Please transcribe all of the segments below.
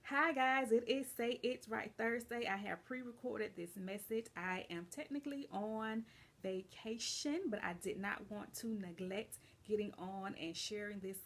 Hi guys, it is Say It's Right Thursday. I have pre-recorded this message. I am technically on vacation, but I did not want to neglect getting on and sharing this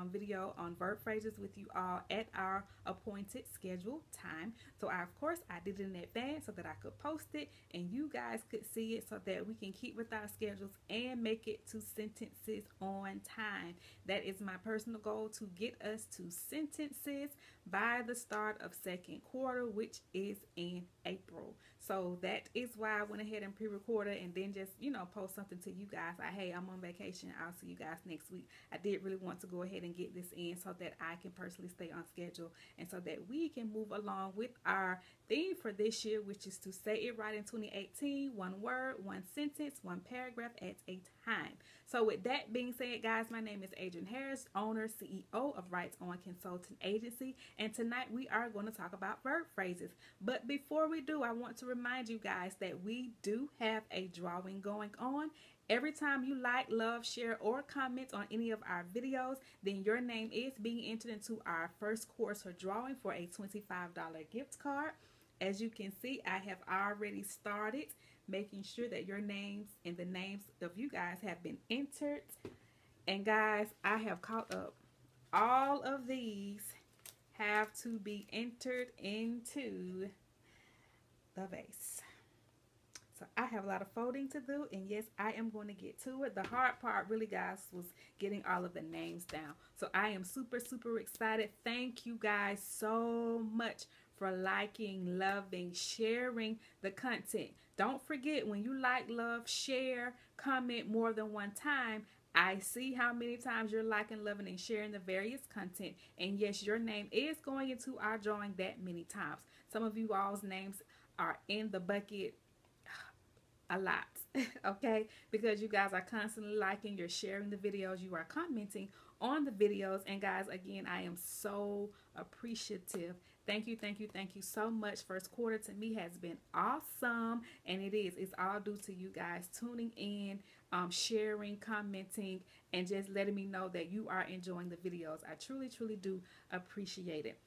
video on verb phrases with you all at our appointed scheduled time. So of course I did it in advance so that I could post it and you guys could see it so that we can keep with our schedules and make it to sentences on time. That is my personal goal, to get us to sentences by the start of second quarter, which is in April. So that is why I went ahead and pre-recorded and then just, post something to you guys. Hey, I'm on vacation. I'll see you guys next week. I did really want to go ahead and get this in so that I can personally stay on schedule and so that we can move along with our theme for this year, which is to say it right in 2018, one word, one sentence, one paragraph at a time. So with that being said, guys, my name is Adrienne Harris, owner, CEO of Rights On Consulting Agency, and tonight we are going to talk about verb phrases. But before we do, I want to remind you guys that we do have a drawing going on. Every time you like, love, share, or comment on any of our videos, then your name is being entered into our first quarter drawing for a $25 gift card. As you can see, I have already started making sure that your names and the names of you guys have been entered. And guys, I have caught up. All of these have to be entered into the vase. So I have a lot of folding to do, and yes, I am going to get to it. The hard part really, guys, was getting all of the names down. So I am super excited. Thank you guys so much for liking, loving, sharing the content. Don't forget, when you like, love, share, comment more than one time, I see how many times you're liking, loving, and sharing the various content. And yes, your name is going into our drawing that many times. Some of you all's names are in the bucket a lot, okay? Because you guys are constantly liking, you're sharing the videos, you are commenting on the videos. And guys, again, I am so appreciative. Thank you so much. First quarter to me has been awesome, and it's all due to you guys tuning in, sharing, commenting, and just letting me know that you are enjoying the videos. I truly do appreciate it.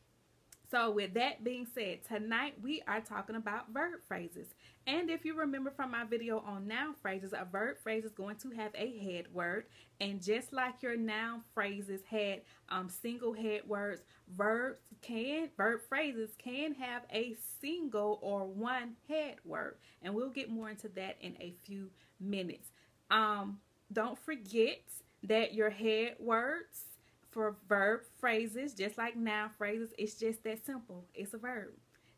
So with that being said, tonight we are talking about verb phrases. And if you remember from my video on noun phrases, a verb phrase is going to have a head word. And just like your noun phrases had single head words, verb phrases can have a single or one head word. And we'll get more into that in a few minutes. Don't forget that your head words for verb phrases, just like noun phrases, it's just that simple. It's a verb.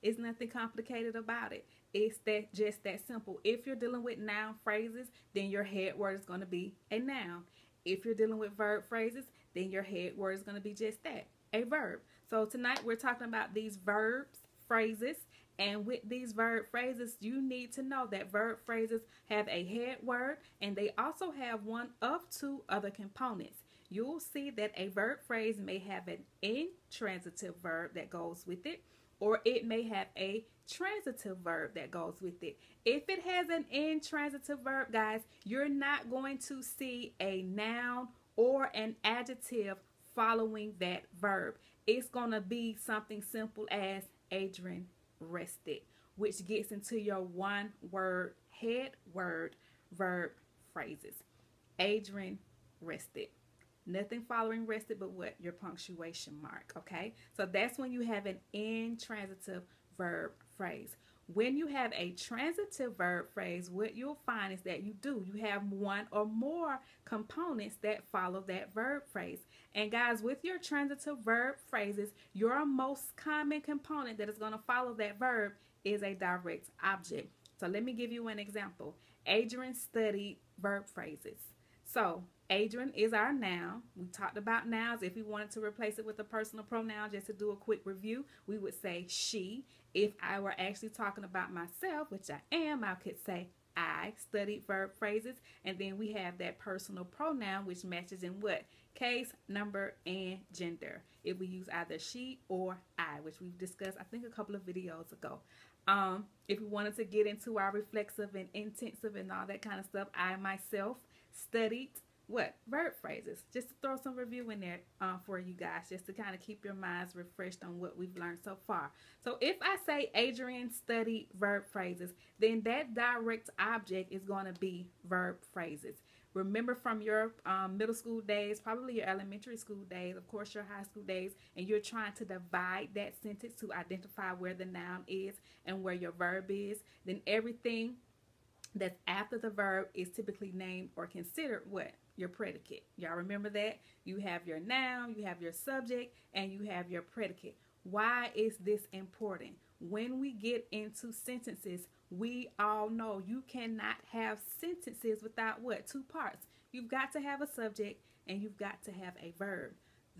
It's nothing complicated about it. It's just that simple. If you're dealing with noun phrases, then your head word is going to be a noun. If you're dealing with verb phrases, then your head word is going to be just that, a verb. So tonight we're talking about these verbs, phrases, and with these verb phrases, you need to know that verb phrases have a head word, and they also have one of two other components. You'll see that a verb phrase may have an intransitive verb that goes with it, or it may have a transitive verb that goes with it. If it has an intransitive verb, guys, you're not going to see a noun or an adjective following that verb. It's going to be something simple as Adrienne rested, which gets into your one word head word verb phrases. Adrienne rested. Nothing following rested but what? Your punctuation mark, okay? So that's when you have an intransitive verb phrase. When you have a transitive verb phrase, what you'll find is that you have one or more components that follow that verb phrase. And guys, with your transitive verb phrases, your most common component that is going to follow that verb is a direct object. So let me give you an example. Adrienne studied verb phrases. So Adrienne is our noun. We talked about nouns. If we wanted to replace it with a personal pronoun, just to do a quick review, we would say she. If I were actually talking about myself, which I am, I could say I studied verb phrases. And then we have that personal pronoun, which matches in what? Case, number, and gender. If we use either she or I, which we've discussed, I think, a couple of videos ago. If we wanted to get into our reflexive and intensive and all that kind of stuff, I myself studied what? Verb phrases. Just to throw some review in there for you guys, just to kind of keep your minds refreshed on what we've learned so far. So if I say Adrian studied verb phrases, then that direct object is going to be verb phrases. Remember from your middle school days, probably your elementary school days, of course your high school days, and you're trying to divide that sentence to identify where the noun is and where your verb is, then everything that's after the verb is typically named or considered what? Your predicate. Y'all remember that? You have your noun, you have your subject, and you have your predicate. Why is this important? When we get into sentences, we all know you cannot have sentences without what? Two parts. You've got to have a subject and you've got to have a verb.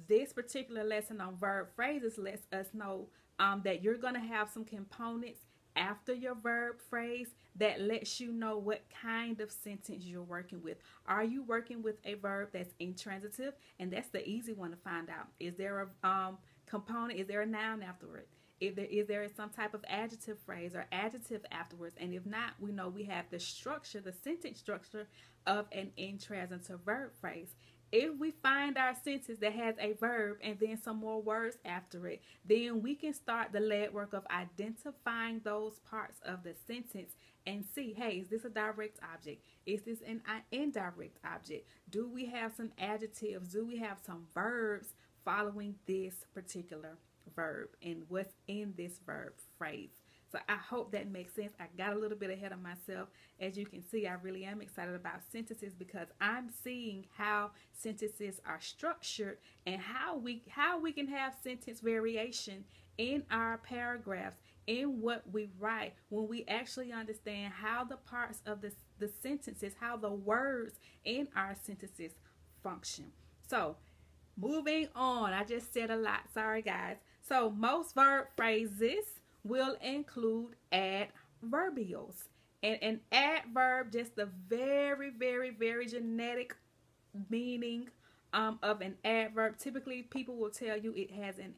This particular lesson on verb phrases lets us know that you're going to have some components after your verb phrase that lets you know what kind of sentence you're working with. Are you working with a verb that's intransitive? And that's the easy one to find out. Is there a component? Is there a noun afterward? Is there some type of adjective phrase or adjective afterwards? And if not, we know we have the structure, the sentence structure of an intransitive verb phrase. If we find our sentence that has a verb and then some more words after it, then we can start the legwork of identifying those parts of the sentence and see, hey, is this a direct object? Is this an indirect object? Do we have some adjectives? Do we have some verbs following this particular verb and what's in this verb phrase? So I hope that makes sense. I got a little bit ahead of myself. As you can see, I really am excited about sentences because I'm seeing how sentences are structured and how we can have sentence variation in our paragraphs, in what we write, when we actually understand how the parts of the sentences, how the words in our sentences function. So moving on, I just said a lot. Sorry, guys. So most verb phrases will include adverbials. And an adverb, just the very, very, very genetic meaning of an adverb. Typically, people will tell you it has an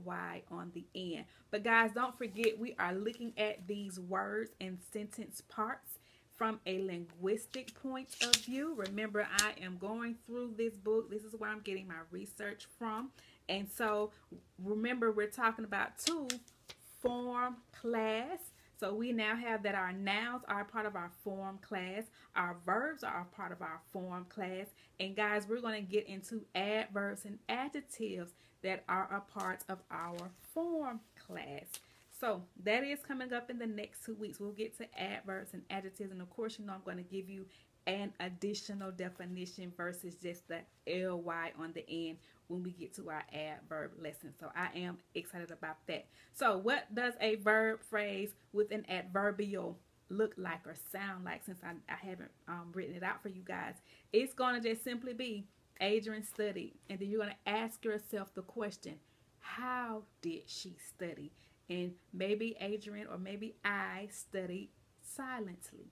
ly on the end. But guys, don't forget, we are looking at these words and sentence parts from a linguistic point of view. Remember, I am going through this book. This is where I'm getting my research from. And so, remember, we're talking about two form class. So we now have that our nouns are a part of our form class, our verbs are a part of our form class, and guys, we're going to get into adverbs and adjectives that are a part of our form class. So that is coming up in the next 2 weeks. We'll get to adverbs and adjectives, and of course, you know, I'm going to give you an additional definition versus just the ly on the end when we get to our adverb lesson. So I am excited about that. So what does a verb phrase with an adverbial look like or sound like, since I haven't written it out for you guys? It's going to just simply be Adrian studied, and then you're going to ask yourself the question, how did she study? And maybe Adrian or maybe I studied silently.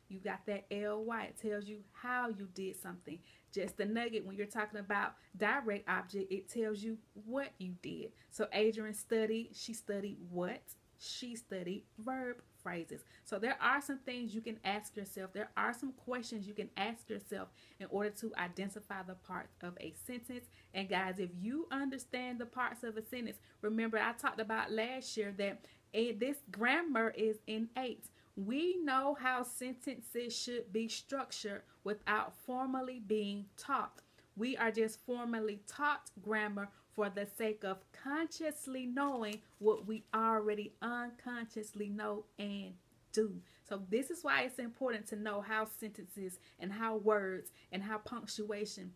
You got that ly. It tells you how you did something. Just the nugget, when you're talking about direct object, it tells you what you did. So Adrian studied. She studied what? She studied verb phrases. So there are some things you can ask yourself. There are some questions you can ask yourself in order to identify the parts of a sentence. And guys, if you understand the parts of a sentence, remember I talked about last year that this grammar is innate. We know how sentences should be structured without formally being taught. We are just formally taught grammar for the sake of consciously knowing what we already unconsciously know and do. So this is why it's important to know how sentences and how words and how punctuation,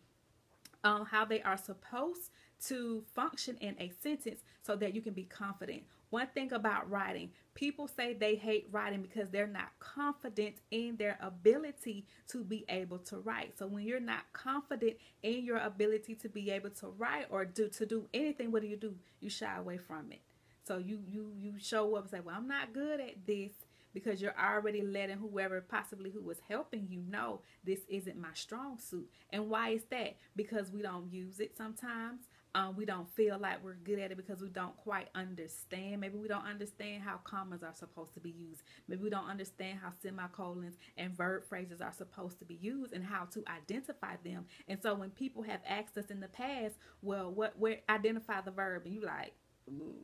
how they are supposed to function in a sentence so that you can be confident. One thing about writing, people say they hate writing because they're not confident in their ability to be able to write. So when you're not confident in your ability to be able to write or to do anything, what do? You shy away from it. So you show up and say, well, I'm not good at this, because you're already letting whoever possibly who was helping you know this isn't my strong suit. And why is that? Because we don't use it sometimes. we don't feel like we're good at it because we don't quite understand. Maybe we don't understand how commas are supposed to be used. Maybe we don't understand how semicolons and verb phrases are supposed to be used and how to identify them. And so when people have asked us in the past, well, where identify the verb, and you like, ooh,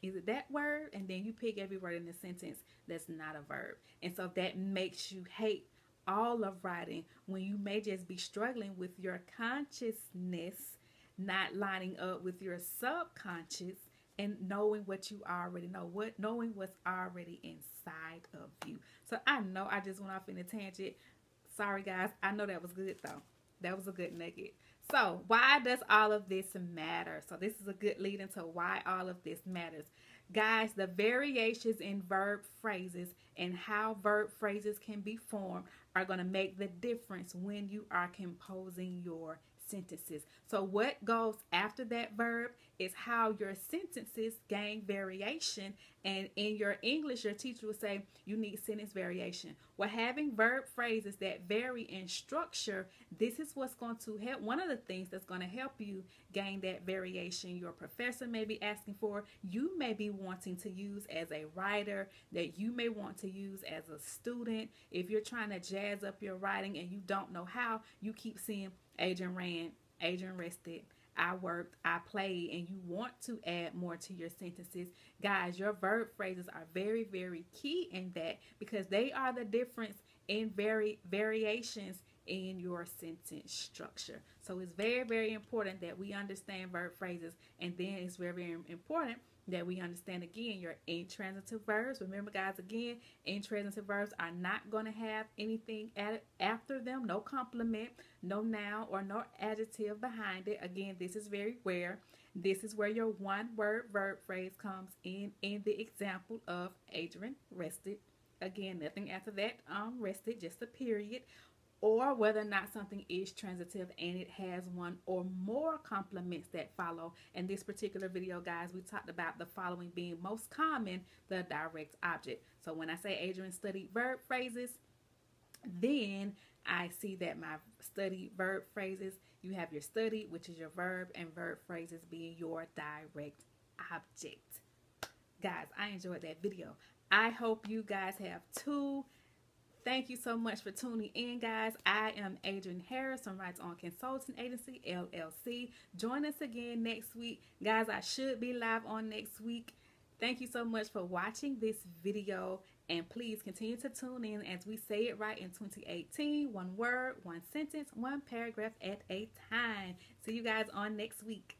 is it that word? And then you pick every word in the sentence that's not a verb. And so that makes you hate all of writing when you may just be struggling with your consciousness not lining up with your subconscious and knowing what you already know, knowing what's already inside of you. So I know I just went off in a tangent. Sorry guys, I know that was good though. That was a good nugget. So why does all of this matter? So this is a good lead into why all of this matters. Guys, the variations in verb phrases and how verb phrases can be formed are going to make the difference when you are composing your sentences. So what goes after that verb is how your sentences gain variation. And in your English, your teacher will say you need sentence variation. Well, having verb phrases that vary in structure, this is what's going to help. One of the things that's going to help you gain that variation your professor may be asking for, you may be wanting to use as a writer, that you may want to use as a student. If you're trying to jazz up your writing and you don't know how, you keep seeing Adrian ran, Adrian rested, I worked, I played, and you want to add more to your sentences. Guys, your verb phrases are very, very key in that because they are the difference in variations in your sentence structure. So it's very, very important that we understand verb phrases, and then it's very, very important that we understand again your intransitive verbs. Remember guys, again, intransitive verbs are not going to have anything added after them, no complement, no noun or no adjective behind it. Again, this is very rare. This is where your one word verb phrase comes in the example of Adrian rested. Again, nothing after that rested, just a period. Or whether or not something is transitive and it has one or more complements that follow. In this particular video, guys, we talked about the following being most common, the direct object. So when I say Adrian studied verb phrases, then I see that my studied verb phrases, you have your study, which is your verb, and verb phrases being your direct object. Guys, I enjoyed that video. I hope you guys have too. Thank you so much for tuning in, guys. I am Adrienne Harris from Rights On Consulting Agency, LLC. Join us again next week. Guys, I should be live on next week. Thank you so much for watching this video. And please continue to tune in as we say it right in 2018. One word, one sentence, one paragraph at a time. See you guys on next week.